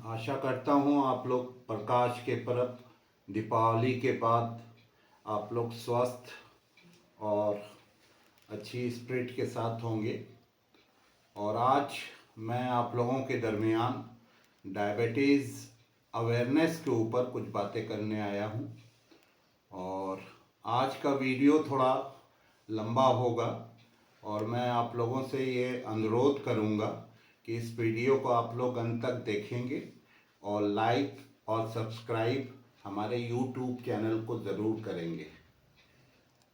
आशा करता हूँ आप लोग प्रकाश के पर्व दीपावली के बाद आप लोग स्वस्थ और अच्छी स्पिरिट के साथ होंगे। और आज मैं आप लोगों के दरमियान डायबिटीज़ अवेयरनेस के ऊपर कुछ बातें करने आया हूँ। और आज का वीडियो थोड़ा लंबा होगा और मैं आप लोगों से ये अनुरोध करूँगा कि इस वीडियो को आप लोग अंत तक देखेंगे और लाइक और सब्सक्राइब हमारे YouTube चैनल को ज़रूर करेंगे।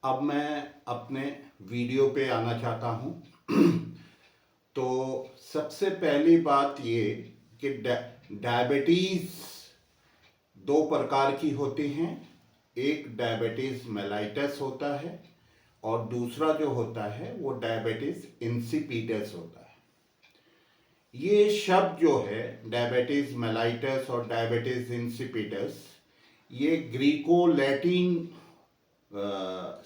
अब मैं अपने वीडियो पे आना चाहता हूँ। तो सबसे पहली बात ये कि डायबिटीज़ दो प्रकार की होती हैं। एक डायबिटीज़ मेलाइटस होता है और दूसरा जो होता है वो डायबिटीज़ इंसिपिडस होता है। ये शब्द जो है डायबिटीज़ मेलाइटस और डायबिटीज़ इंसिपिडस, ये ग्रीको लैटिन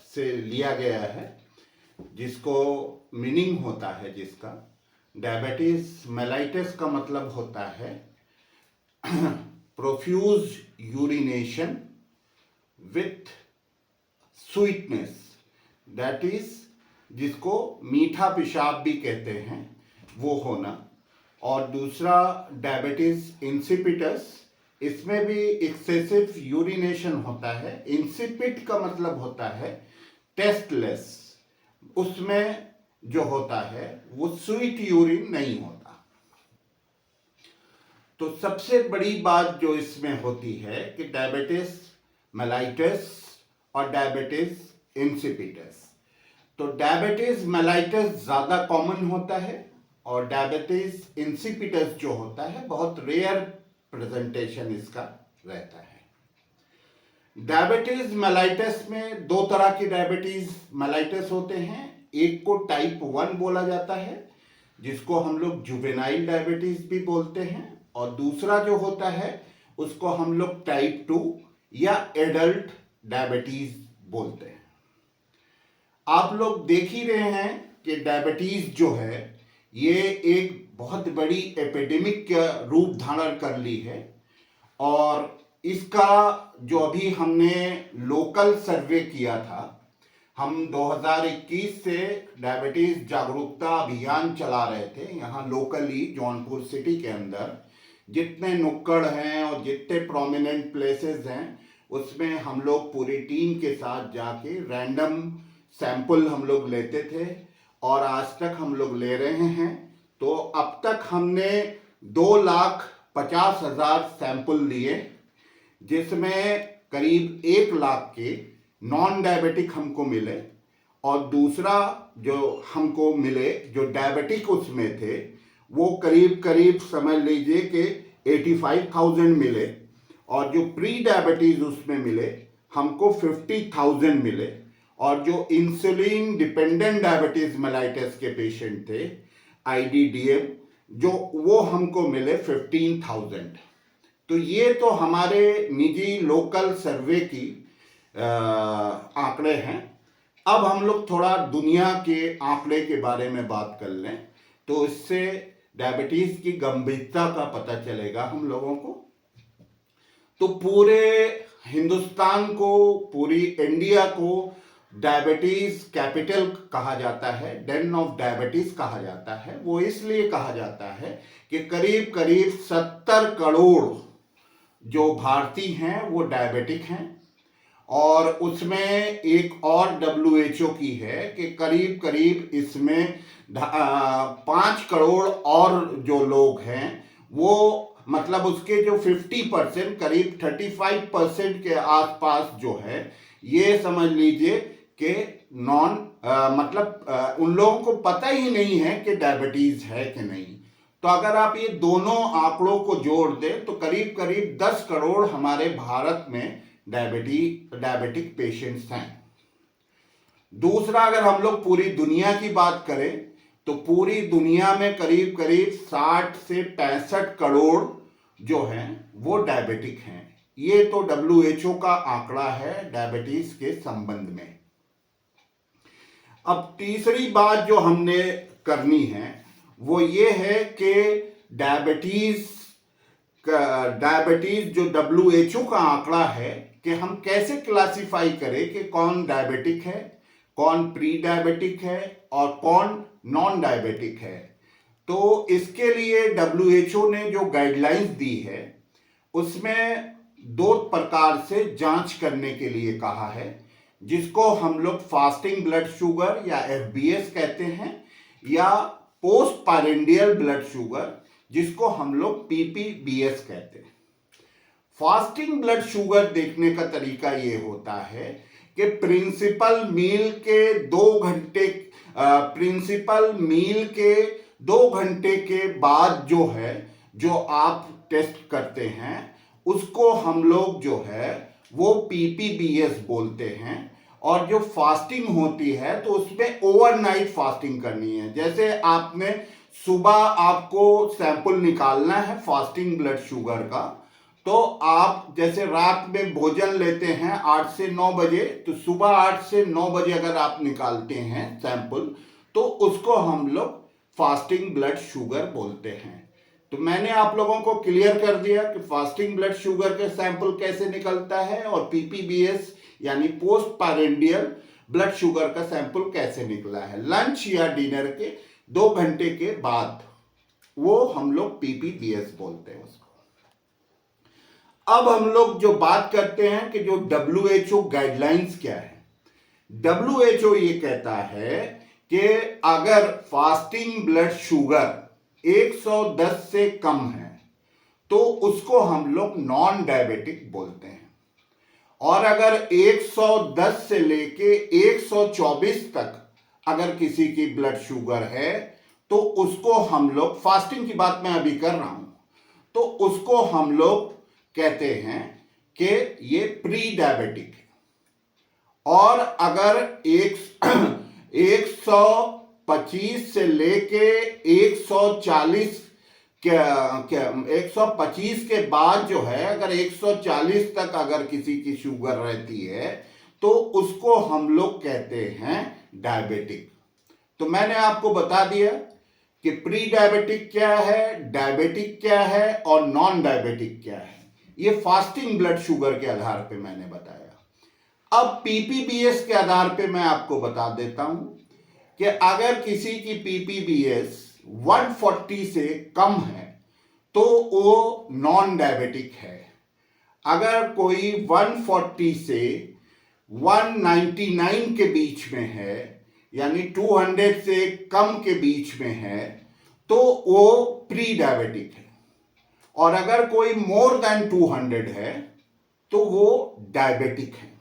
से लिया गया है, जिसको मीनिंग होता है जिसका डायबिटीज़ मेलाइटस का मतलब होता है profuse urination with sweetness, that is जिसको मीठा पेशाब भी कहते हैं, वो होना। और दूसरा डायबिटीज इंसिपिडस, इसमें भी एक्सेसिव यूरिनेशन होता है। इंसिपिड का मतलब होता है टेस्टलेस, उसमें जो होता है वो स्वीट यूरिन नहीं होता। तो सबसे बड़ी बात जो इसमें होती है कि डायबिटीज मेलाइटस और डायबिटीज इंसिपिडस, तो डायबिटीज मेलाइटस ज़्यादा कॉमन होता है और डायबिटीज इंसिपिडस जो होता है बहुत रेयर प्रेजेंटेशन इसका रहता है। डायबिटीज मेलाइटस में दो तरह की डायबिटीज मेलाइटस होते हैं। एक को टाइप 1 बोला जाता है, जिसको हम लोग जुवेनाइल डायबिटीज भी बोलते हैं, और दूसरा जो होता है उसको हम लोग टाइप 2 या एडल्ट डायबिटीज बोलते हैं। आप लोग देख ही रहे हैं कि डायबिटीज जो है ये एक बहुत बड़ी एपिडेमिक का रूप धारण कर ली है। और इसका जो अभी हमने लोकल सर्वे किया था, हम 2021 से डायबिटीज जागरूकता अभियान चला रहे थे यहाँ लोकली जौनपुर सिटी के अंदर। जितने नुक्कड़ हैं और जितने प्रोमिनेंट प्लेसेस हैं उसमें हम लोग पूरी टीम के साथ जाके रैंडम सैंपल हम लोग लेते थे और आज तक हम लोग ले रहे हैं। तो अब तक हमने 2,50,000 सैंपल लिए, जिसमें करीब 1 लाख के नॉन डायबिटिक हमको मिले और दूसरा जो हमको मिले जो डायबिटिक उसमें थे वो करीब करीब समझ लीजिए कि 85,000 मिले, और जो प्री डायबिटीज उसमें मिले हमको 50,000 मिले, और जो इंसुलिन डिपेंडेंट डायबिटीज मेलाइटस के पेशेंट थे IDDM जो वो हमको मिले 15,000। तो ये तो हमारे निजी लोकल सर्वे की आंकड़े हैं। अब हम लोग थोड़ा दुनिया के आंकड़े के बारे में बात कर लें तो इससे डायबिटीज की गंभीरता का पता चलेगा हम लोगों को। तो पूरे हिंदुस्तान को, पूरी इंडिया को डायबिटीज कैपिटल कहा जाता है, डेन ऑफ डायबिटीज कहा जाता है। वो इसलिए कहा जाता है कि करीब करीब 70 करोड़ जो भारतीय हैं वो डायबिटिक हैं, और उसमें एक और WHO की है कि करीब करीब इसमें 5 करोड़ और जो लोग हैं वो मतलब उसके जो 50% करीब 35% के आसपास जो है ये समझ लीजिए कि उन लोगों को पता ही नहीं है कि डायबिटीज है कि नहीं। तो अगर आप ये दोनों आंकड़ों को जोड़ दें तो करीब करीब 10 करोड़ हमारे भारत में डायबिटिक पेशेंट्स हैं। दूसरा, अगर हम लोग पूरी दुनिया की बात करें तो पूरी दुनिया में करीब करीब 60 से 65 करोड़ जो हैं वो डायबिटिक हैं। ये तो WHO का आंकड़ा है डायबिटीज के संबंध में। अब तीसरी बात जो हमने करनी है वो ये है कि डायबिटीज डायबिटीज जो WHO का आंकड़ा है कि हम कैसे क्लासिफाई करें कि कौन डायबिटिक है, कौन प्री डायबिटिक है और कौन नॉन डायबिटिक है। तो इसके लिए WHO ने जो गाइडलाइंस दी है उसमें 2 प्रकार से जांच करने के लिए कहा है, जिसको हम लोग फास्टिंग ब्लड शुगर या FBS कहते हैं, या पोस्ट पारेंडियल ब्लड शुगर जिसको हम लोग PPBS कहते हैं। फास्टिंग ब्लड शुगर देखने का तरीका ये होता है कि प्रिंसिपल मील के 2 घंटे के बाद जो है, जो आप टेस्ट करते हैं उसको हम लोग जो है वो PPBS बोलते हैं। और जो फास्टिंग होती है तो उसमें ओवरनाइट फास्टिंग करनी है। जैसे आपने सुबह आपको सैंपल निकालना है फास्टिंग ब्लड शुगर का, तो आप जैसे रात में भोजन लेते हैं 8 से 9 बजे, तो सुबह 8 से 9 बजे अगर आप निकालते हैं सैंपल तो उसको हम लोग फास्टिंग ब्लड शुगर बोलते हैं। तो मैंने आप लोगों को क्लियर कर दिया कि फास्टिंग ब्लड शुगर का सैंपल कैसे निकलता है और PPBS यानी पोस्ट पारेंडियल ब्लड शुगर का सैंपल कैसे निकला है। लंच या डिनर के 2 घंटे के बाद वो हम लोग PPBS बोलते हैं उसको। अब हम लोग जो बात करते हैं कि जो WHO गाइडलाइंस क्या है। WHO ये कहता है कि अगर फास्टिंग ब्लड शुगर 110 से कम है तो उसको हम लोग नॉन डायबिटिक बोलते हैं, और अगर 110 से लेके 124 तक अगर किसी की ब्लड शुगर है तो उसको हम लोग, फास्टिंग की बात मैं अभी कर रहा हूं, तो उसको हम लोग कहते हैं कि ये प्री डायबिटिक है। और अगर 125 से लेके 140 125 के बाद जो है, अगर 140 तक अगर किसी की शुगर रहती है तो उसको हम लोग कहते हैं डायबिटिक। तो मैंने आपको बता दिया कि प्री डायबिटिक क्या है, डायबिटिक क्या है और नॉन डायबिटिक क्या है। ये फास्टिंग ब्लड शुगर के आधार पे मैंने बताया। अब PPBS के आधार पे मैं आपको बता देता हूं कि अगर किसी की PPBS 140 से कम है तो वो नॉन डायबिटिक है। अगर कोई 140 से 199 के बीच में है, यानी 200 से कम के बीच में है, तो वो प्री डायबिटिक है। और अगर कोई मोर देन 200 है तो वो डायबिटिक है।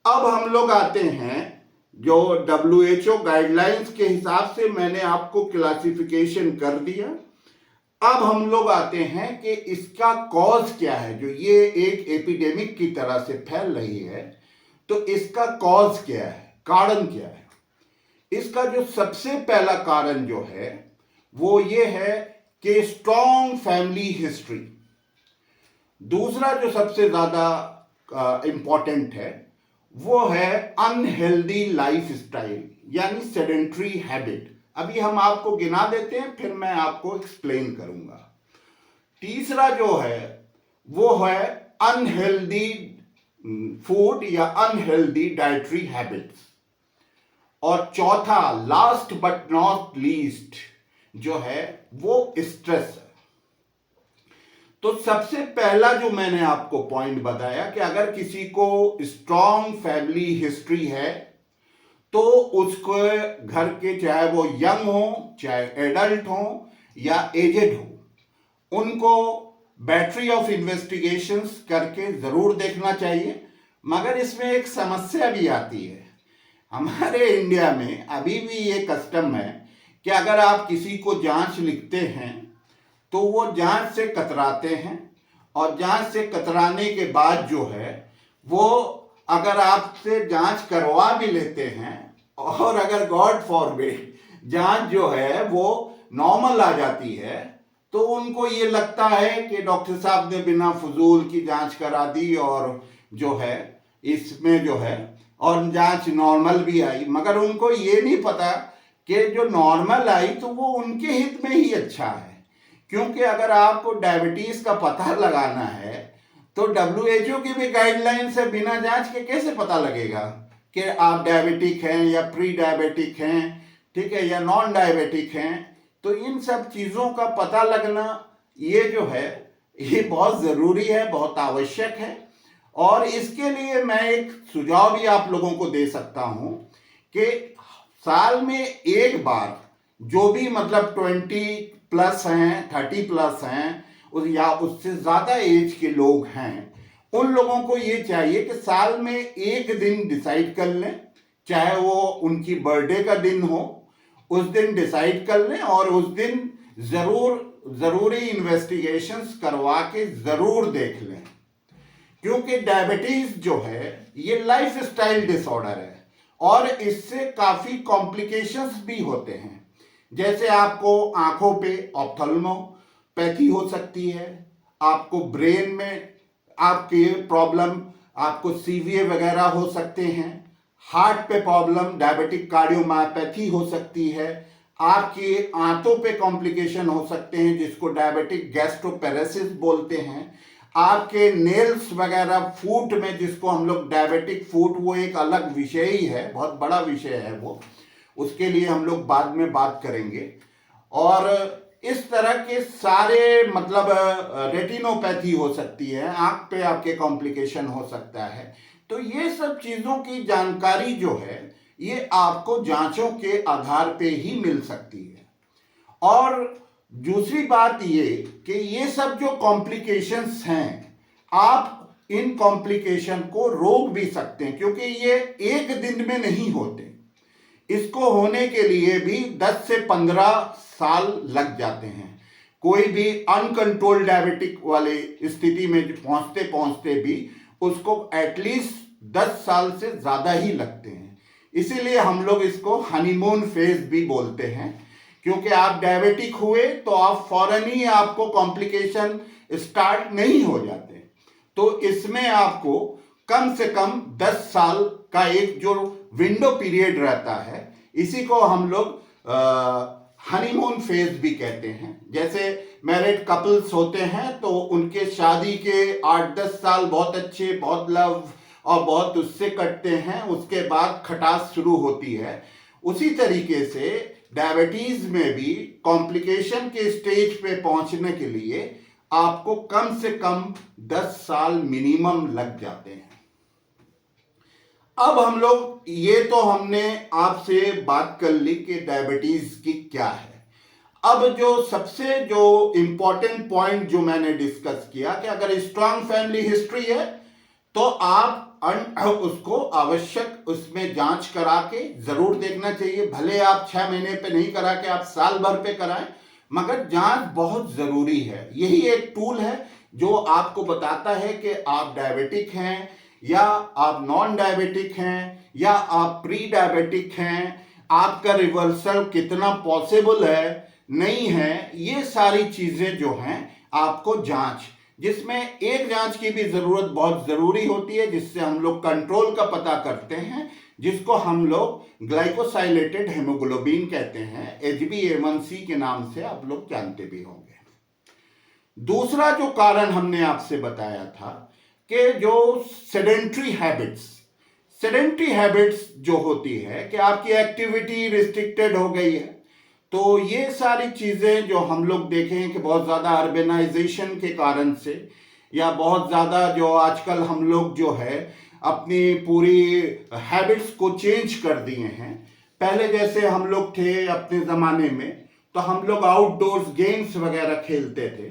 अब हम लोग आते हैं जो WHO गाइडलाइंस के हिसाब से मैंने आपको क्लासिफिकेशन कर दिया। अब हम लोग आते हैं कि इसका कॉज क्या है, जो ये एक एपिडेमिक की तरह से फैल रही है, तो इसका कॉज क्या है, कारण क्या है। इसका जो सबसे पहला कारण जो है वो ये है कि स्ट्रॉन्ग फैमिली हिस्ट्री। दूसरा जो सबसे ज्यादा इंपॉर्टेंट है वो है अनहेल्दी लाइफ स्टाइल, यानी सेडेंट्री हैबिट। अभी हम आपको गिना देते हैं, फिर मैं आपको एक्सप्लेन करूंगा। तीसरा जो है वो है अनहेल्दी फूड या अनहेल्दी डाइटरी हैबिट्स। और चौथा, लास्ट बट नॉट लीस्ट, जो है वो स्ट्रेस है। तो सबसे पहला जो मैंने आपको पॉइंट बताया कि अगर किसी को स्ट्रॉन्ग फैमिली हिस्ट्री है तो उसको घर के, चाहे वो यंग हो, चाहे एडल्ट हो या एजेड हो, उनको बैटरी ऑफ इन्वेस्टिगेशंस करके जरूर देखना चाहिए। मगर इसमें एक समस्या भी आती है। हमारे इंडिया में अभी भी ये कस्टम है कि अगर आप किसी को जांच लिखते हैं तो वो जांच से कतराते हैं, और जांच से कतराने के बाद जो है वो अगर आपसे जांच करवा भी लेते हैं, और अगर गॉड फॉरबिड जांच जो है वो नॉर्मल आ जाती है, तो उनको ये लगता है कि डॉक्टर साहब ने बिना फजूल की जांच करा दी और जो है इसमें जो है, और जांच नॉर्मल भी आई। मगर उनको ये नहीं पता कि जो नॉर्मल आई तो वो उनके हित में ही अच्छा है, क्योंकि अगर आपको डायबिटीज का पता लगाना है तो WHO की भी गाइडलाइन से बिना जांच के कैसे पता लगेगा कि आप डायबिटिक हैं या प्री डायबिटिक हैं, ठीक है, या नॉन डायबिटिक हैं। तो इन सब चीज़ों का पता लगना ये जो है ये बहुत ज़रूरी है, बहुत आवश्यक है। और इसके लिए मैं एक सुझाव भी आप लोगों को दे सकता हूं कि साल में एक बार जो भी मतलब 20+ हैं, 30+ हैं या उससे ज़्यादा एज के लोग हैं, उन लोगों को ये चाहिए कि साल में एक दिन डिसाइड कर लें, चाहे वो उनकी बर्थडे का दिन हो, उस दिन डिसाइड कर लें और उस दिन ज़रूरी इन्वेस्टिगेशंस करवा के ज़रूर देख लें। क्योंकि डायबिटीज जो है ये लाइफ स्टाइल डिसऑर्डर है और इससे काफ़ी कॉम्प्लिकेशंस भी होते हैं। जैसे आपको आंखों पे ऑप्थेल्मोपैथी हो सकती है, आपको ब्रेन में आपके प्रॉब्लम, आपको सीवीए वगैरह हो सकते हैं, हार्ट पे प्रॉब्लम डायबिटिक कार्डियोमायोपैथी हो सकती है, आपकी आंतों पे कॉम्प्लिकेशन हो सकते हैं जिसको डायबिटिक गैस्ट्रोपेरेसिस बोलते हैं, आपके नेल्स वगैरह, फूट में जिसको हम लोग डायबिटिक फूट, वो एक अलग विषय ही है, बहुत बड़ा विषय है वो, उसके लिए हम लोग बाद में बात करेंगे। और इस तरह के सारे मतलब रेटिनोपैथी हो सकती है, आंख पे आपके कॉम्प्लिकेशन हो सकता है। तो ये सब चीज़ों की जानकारी जो है ये आपको जांचों के आधार पे ही मिल सकती है। और दूसरी बात ये कि ये सब जो कॉम्प्लिकेशंस हैं, आप इन कॉम्प्लिकेशन को रोक भी सकते हैं क्योंकि ये एक दिन में नहीं होते। इसको होने के लिए भी 10 से 15 साल लग जाते हैं। कोई भी अनकंट्रोल्ड डायबिटिक वाले स्थिति में पहुंचते पहुंचते भी उसको एटलीस्ट 10 साल से ज़्यादा ही लगते हैं। इसीलिए हम लोग इसको हनीमून फेज भी बोलते हैं, क्योंकि आप डायबिटिक हुए तो आप फौरन ही आपको कॉम्प्लिकेशन स्टार्ट नहीं हो जाते। तो इसमें आपको कम से कम 10 साल का एक जो विंडो पीरियड रहता है, इसी को हम लोग हनीमून फेज भी कहते हैं। जैसे मैरिड कपल्स होते हैं तो उनके शादी के 8-10 साल बहुत अच्छे, बहुत लव और बहुत उससे कटते हैं, उसके बाद खटास शुरू होती है। उसी तरीके से डायबिटीज में भी कॉम्प्लिकेशन के स्टेज पे पहुंचने के लिए आपको कम से कम 10 साल मिनिमम लग जाते हैं। अब हम लोग ये तो हमने आपसे बात कर ली कि डायबिटीज की क्या है। अब जो सबसे जो इंपॉर्टेंट पॉइंट जो मैंने डिस्कस किया कि अगर स्ट्रांग फैमिली हिस्ट्री है तो आप उसको आवश्यक उसमें जांच करा के जरूर देखना चाहिए। भले आप 6 महीने पे नहीं करा के आप साल भर पे कराएं, मगर जांच बहुत जरूरी है। यही एक टूल है जो आपको बताता है कि आप डायबिटिक हैं या आप नॉन डायबिटिक हैं या आप प्री डायबिटिक हैं, आपका रिवर्सल कितना पॉसिबल है, नहीं है। ये सारी चीजें जो हैं आपको जांच, जिसमें एक जांच की भी जरूरत बहुत जरूरी होती है जिससे हम लोग कंट्रोल का पता करते हैं, जिसको हम लोग ग्लाइकोसाइलेटेड हेमोग्लोबिन कहते हैं, HbA1c के नाम से आप लोग जानते भी होंगे। दूसरा जो कारण हमने आपसे बताया था कि जो सेडेंट्री हैबिट्स जो होती है कि आपकी एक्टिविटी रिस्ट्रिक्टेड हो गई है। तो ये सारी चीज़ें जो हम लोग देखें कि बहुत ज़्यादा अर्बनाइजेशन के कारण से या बहुत ज़्यादा जो आजकल हम लोग जो है अपनी पूरी हैबिट्स को चेंज कर दिए हैं। पहले जैसे हम लोग थे अपने ज़माने में तो हम लोग आउटडोर्स गेम्स वगैरह खेलते थे,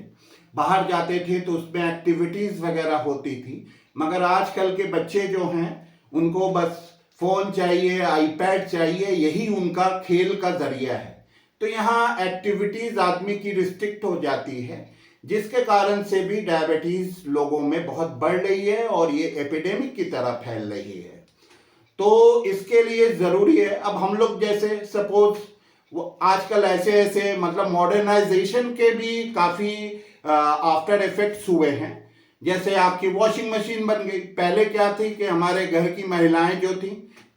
बाहर जाते थे तो उसमें एक्टिविटीज़ वगैरह होती थी। मगर आजकल के बच्चे जो हैं उनको बस फ़ोन चाहिए, आईपैड चाहिए, यही उनका खेल का जरिया है। तो यहाँ एक्टिविटीज़ आदमी की रिस्ट्रिक्ट हो जाती है, जिसके कारण से भी डायबिटीज़ लोगों में बहुत बढ़ रही है और ये एपिडेमिक की तरह फैल रही है। तो इसके लिए ज़रूरी है, अब हम लोग जैसे सपोज वो आजकल ऐसे मतलब मॉडर्नाइजेशन के भी काफ़ी आफ्टर इफेक्ट्स हुए हैं। जैसे आपकी वॉशिंग मशीन बन गई। पहले क्या थी कि हमारे घर की महिलाएं जो थी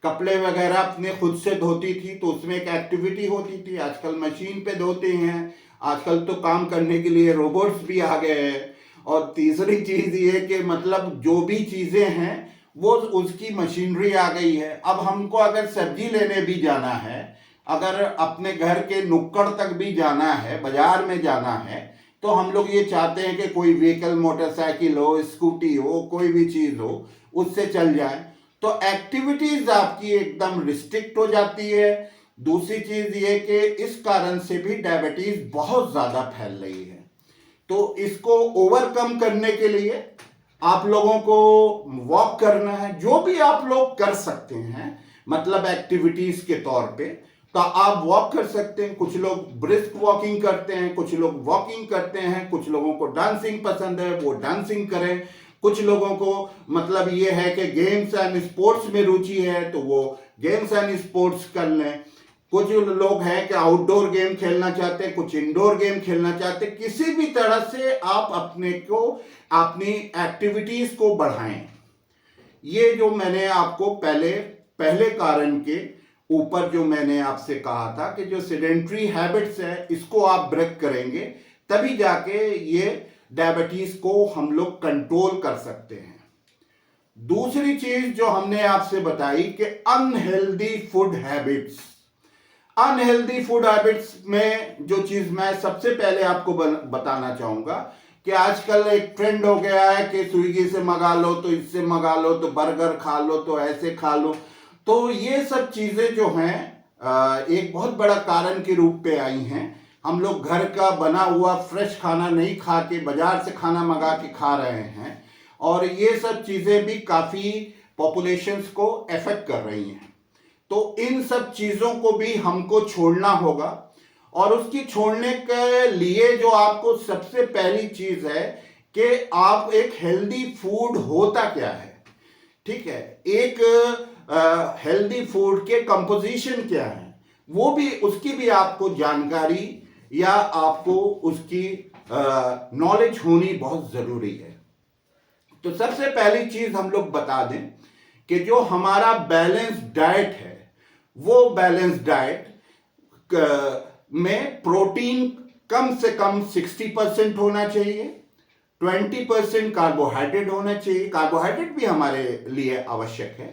कपड़े वगैरह अपने खुद से धोती थी तो उसमें एक एक्टिविटी होती थी। आजकल मशीन पे धोते हैं, आजकल तो काम करने के लिए रोबोट्स भी आ गए हैं। और तीसरी चीज ये कि मतलब जो भी चीजें हैं वो उसकी मशीनरी आ गई है। अब हमको अगर सब्जी लेने भी जाना है, अगर अपने घर के नुक्कड़ तक भी जाना है, बाजार में जाना है, तो हम लोग ये चाहते हैं कि कोई व्हीकल, मोटरसाइकिल हो, स्कूटी हो, कोई भी चीज हो, उससे चल जाए। तो एक्टिविटीज आपकी एकदम रिस्ट्रिक्ट हो जाती है। दूसरी चीज ये कि इस कारण से भी डायबिटीज बहुत ज्यादा फैल रही है। तो इसको ओवरकम करने के लिए आप लोगों को वॉक करना है, जो भी आप लोग कर सकते हैं, मतलब एक्टिविटीज के तौर पे, तो आप वॉक कर सकते हैं। कुछ लोग ब्रिस्क वॉकिंग करते हैं, कुछ लोग वॉकिंग करते हैं, कुछ लोगों को डांसिंग पसंद है, वो डांसिंग करें। कुछ लोगों को मतलब ये है कि गेम्स एंड स्पोर्ट्स में रुचि है, तो वो गेम्स एंड स्पोर्ट्स कर लें। कुछ लोग हैं कि आउटडोर गेम खेलना चाहते हैं, कुछ इंडोर गेम खेलना चाहते हैं। किसी भी तरह से आप अपनी एक्टिविटीज को बढ़ाएं। ये जो मैंने आपको पहले कारण के ऊपर जो मैंने आपसे कहा था कि जो सेडेंट्री हैबिट्स है, इसको आप ब्रेक करेंगे, तभी जाके ये डायबिटीज को हम लोग कंट्रोल कर सकते हैं। दूसरी चीज जो हमने आपसे बताई कि unhealthy food habits. Unhealthy food habits में जो चीज मैं सबसे पहले आपको बताना चाहूंगा कि आजकल एक ट्रेंड हो गया है कि स्विगी से मंगा लो, तो इससे मंगा लो, तो बर्गर खा लो, तो ऐसे खा लो। तो ये सब चीजें जो हैं एक बहुत बड़ा कारण के रूप पे आई हैं। हम लोग घर का बना हुआ फ्रेश खाना नहीं खा के बाजार से खाना मंगा के खा रहे हैं, और ये सब चीजें भी काफी पॉपुलेशंस को अफेक्ट कर रही हैं। तो इन सब चीजों को भी हमको छोड़ना होगा, और उसकी छोड़ने के लिए जो आपको सबसे पहली चीज है कि आप एक हेल्दी फूड होता क्या है, ठीक है, एक हेल्दी फूड के कंपोजिशन क्या है, वो भी, उसकी भी आपको जानकारी या आपको उसकी नॉलेज होनी बहुत जरूरी है। तो सबसे पहली चीज हम लोग बता दें कि जो हमारा बैलेंस डाइट है, वो बैलेंस डाइट में प्रोटीन कम से कम 60% होना चाहिए, 20% कार्बोहाइड्रेट होना चाहिए, कार्बोहाइड्रेट भी हमारे लिए आवश्यक है,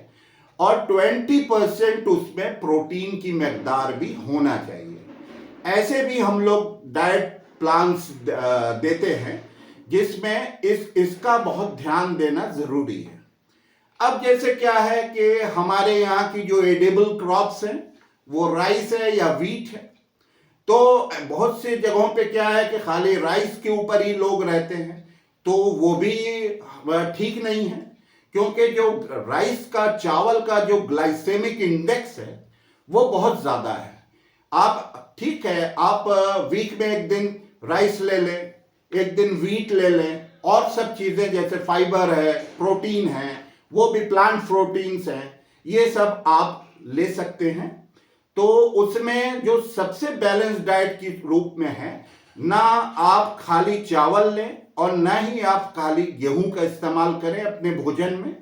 और 20% उसमें प्रोटीन की मकदार भी होना चाहिए। ऐसे भी हम लोग डाइट प्लान्स देते हैं जिसमें इसका बहुत ध्यान देना जरूरी है। अब जैसे क्या है कि हमारे यहाँ की जो एडिबल क्रॉप्स हैं वो राइस है या व्हीट है। तो बहुत सी जगहों पे क्या है कि खाली राइस के ऊपर ही लोग रहते हैं, तो वो भी ठीक नहीं है, क्योंकि जो राइस का, चावल का जो ग्लाइसेमिक इंडेक्स है वो बहुत ज्यादा है। आप ठीक है, आप वीक में एक दिन राइस ले लें, एक दिन व्हीट ले लें, और सब चीजें जैसे फाइबर है, प्रोटीन है, वो भी प्लांट प्रोटीन्स हैं, ये सब आप ले सकते हैं। तो उसमें जो सबसे बैलेंस डाइट के रूप में है, ना आप खाली चावल लें और ना ही आप खाली गेहूं का इस्तेमाल करें अपने भोजन में।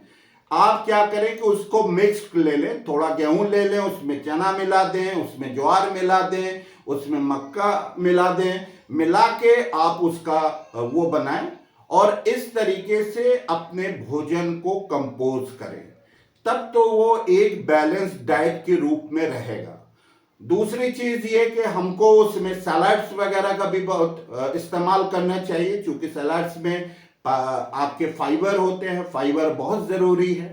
आप क्या करें कि उसको मिक्स ले लें, थोड़ा गेहूं ले लें, उसमें चना मिला दें, उसमें ज्वार मिला दें, उसमें मक्का मिला दें, मिला के आप उसका वो बनाएं, और इस तरीके से अपने भोजन को कंपोज करें, तब तो वो एक बैलेंस डाइट के रूप में रहेगा। दूसरी चीज ये कि हमको उसमें सलाड्स वगैरह का भी बहुत इस्तेमाल करना चाहिए, क्योंकि सलाड्स में आपके फाइबर होते हैं, फाइबर बहुत जरूरी है।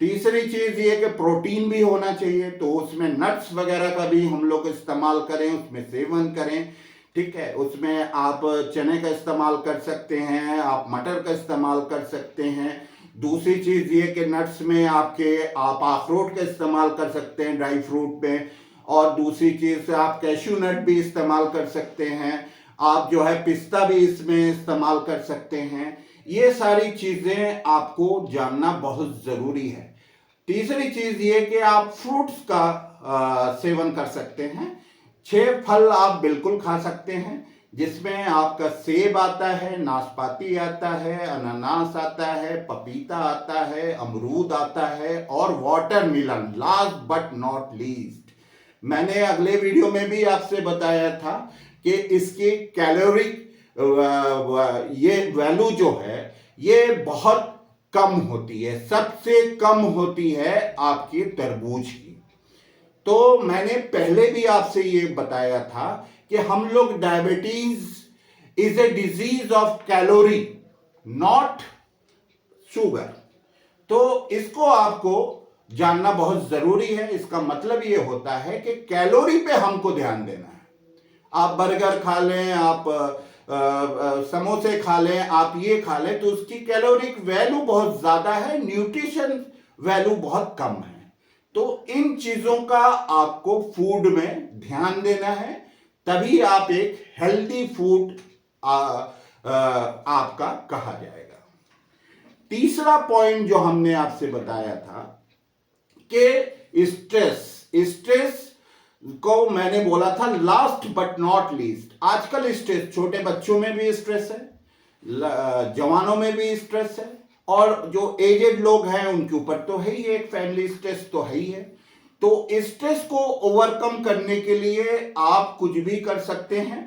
तीसरी चीज ये कि प्रोटीन भी होना चाहिए, तो उसमें नट्स वगैरह का भी हम लोग इस्तेमाल करें, उसमें सेवन करें, ठीक है। उसमें आप चने का इस्तेमाल कर सकते हैं, आप मटर का इस्तेमाल कर सकते हैं। दूसरी चीज ये कि नट्स में आप अखरोट का इस्तेमाल कर सकते हैं, ड्राई फ्रूट में। और दूसरी चीज आप कैश्यू नट भी इस्तेमाल कर सकते हैं, आप जो है पिस्ता भी इसमें इस्तेमाल कर सकते हैं। ये सारी चीजें आपको जानना बहुत जरूरी है। तीसरी चीज ये कि आप फ्रूट्स का सेवन कर सकते हैं। 6 फल आप बिल्कुल खा सकते हैं, जिसमें आपका सेब आता है, नाशपाती आता है, अनानास आता है, पपीता आता है, अमरूद आता है, और watermelon, last but not least. मैंने अगले वीडियो में भी आपसे बताया था कि इसकी कैलोरिक ये वैल्यू जो है ये बहुत कम होती है, सबसे कम होती है आपकी तरबूज की। तो मैंने पहले भी आपसे ये बताया था कि हम लोग diabetes is a disease of calorie not sugar. तो इसको आपको जानना बहुत जरूरी है। इसका मतलब ये होता है कि कैलोरी पे हमको ध्यान देना है। आप बर्गर खा लें, आप समोसे खा लें, आप ये खा लें, तो उसकी कैलोरिक वैल्यू बहुत ज्यादा है, न्यूट्रिशन वैल्यू बहुत कम है। तो इन चीजों का आपको फूड में ध्यान देना है, तभी आप एक हेल्दी फूड आपका कहा जाएगा। तीसरा पॉइंट जो हमने आपसे बताया था कि स्ट्रेस को मैंने बोला था लास्ट बट नॉट लीस्ट। आजकल स्ट्रेस छोटे बच्चों में भी स्ट्रेस है, जवानों में भी स्ट्रेस है, और जो एजेड लोग हैं उनके ऊपर तो है ही, एक फैमिली स्ट्रेस तो है ही है। तो स्ट्रेस को ओवरकम करने के लिए आप कुछ भी कर सकते हैं।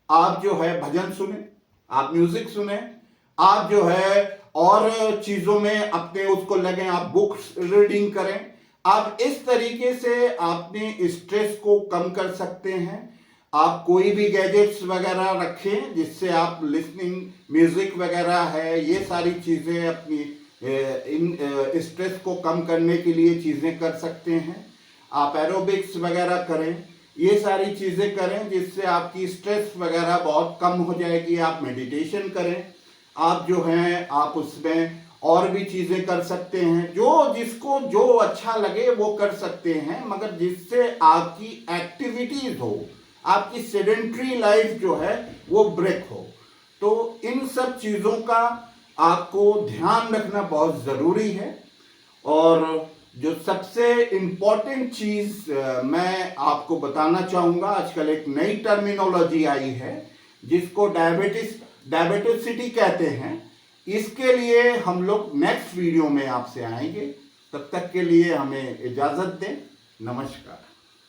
आप जो है भजन सुने, आप म्यूजिक सुने, आप जो है और चीजों में अपने उसको लगे, आप बुक्स रीडिंग करें। आप इस तरीके से अपने स्ट्रेस को कम कर सकते हैं। आप कोई भी गैजेट्स वगैरह रखें जिससे आप लिसनिंग म्यूजिक वगैरह है, ये सारी चीज़ें अपनी इन स्ट्रेस को कम करने के लिए चीज़ें कर सकते हैं। आप एरोबिक्स वगैरह करें, ये सारी चीज़ें करें जिससे आपकी स्ट्रेस वगैरह बहुत कम हो जाएगी। आप मेडिटेशन करें, आप जो हैं आप उसमें और भी चीज़ें कर सकते हैं। जो जिसको जो अच्छा लगे वो कर सकते हैं, मगर जिससे आपकी एक्टिविटीज हो, आपकी सेडेंट्री लाइफ जो है वो ब्रेक हो। तो इन सब चीज़ों का आपको ध्यान रखना बहुत ज़रूरी है। और जो सबसे इम्पॉर्टेंट चीज़ मैं आपको बताना चाहूँगा, आजकल एक नई टर्मिनोलॉजी आई है जिसको डायबिटिसिटी कहते हैं। इसके लिए हम लोग नेक्स्ट वीडियो में आपसे आएंगे। तब तक के लिए हमें इजाज़त दें। नमस्कार।